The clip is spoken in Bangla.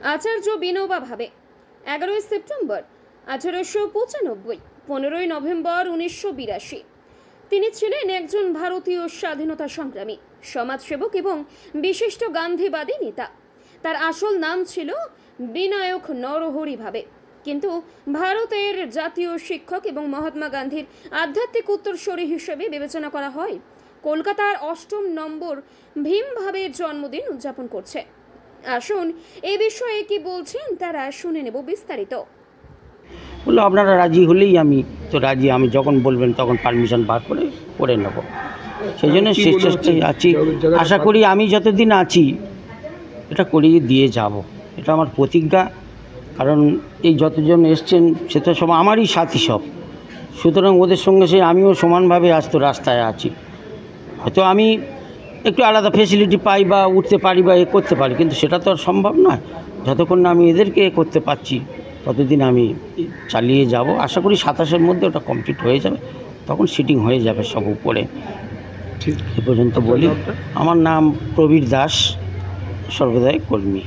আচার্য বিনোবা ভাবে। 11ই সেপ্টেম্বর 1895, 15ই নভেম্বর 1982। তিনি ছিলেন একজন ভারতীয় স্বাধীনতা সংগ্রামী, সমাজসেবক এবং বিশিষ্ট গান্ধীবাদী নেতা। তার আসল নাম ছিল বিনায়ক নরহরি ভাবে, কিন্তু ভারতের জাতীয় শিক্ষক এবং মহাত্মা গান্ধীর আধ্যাত্মিক উত্তরসূরি হিসেবে বিবেচনা করা হয়। কলকাতার 8ম নম্বর ভীম ভাবের জন্মদিন উদযাপন করছে। আসুন এই বিষয়ে কি বলছেন তারা শুনে নেব বিস্তারিত। বললো আপনারা রাজি হলেই আমি তো রাজি, আমি যখন বলবেন তখন পারমিশন বার করে নেব। সেই জন্য শেষ চেষ্টায় আছি। আশা করি আমি যতদিন আছি এটা করিয়ে দিয়ে যাব, এটা আমার প্রতিজ্ঞা। কারণ এই যতজন এসছেন সে তো সব আমারই সাথী সব, সুতরাং ওদের সঙ্গে সে আমিও সমানভাবে আজ তো রাস্তায় আছি। হয়তো আমি একটু আলাদা ফেসিলিটি পাই বা উঠতে পারি বা করতে পারি, কিন্তু সেটা তো আর সম্ভব নয়। যতক্ষণ না আমি এদেরকে করতে পারছি ততদিন আমি চালিয়ে যাব। আশা করি 27-এর মধ্যে ওটা কমপ্লিট হয়ে যাবে, তখন সিটিং হয়ে যাবে সব উপরে। ঠিক এ পর্যন্ত বলি। আমার নাম প্রবীর দাস, সর্বদাই কর্মী।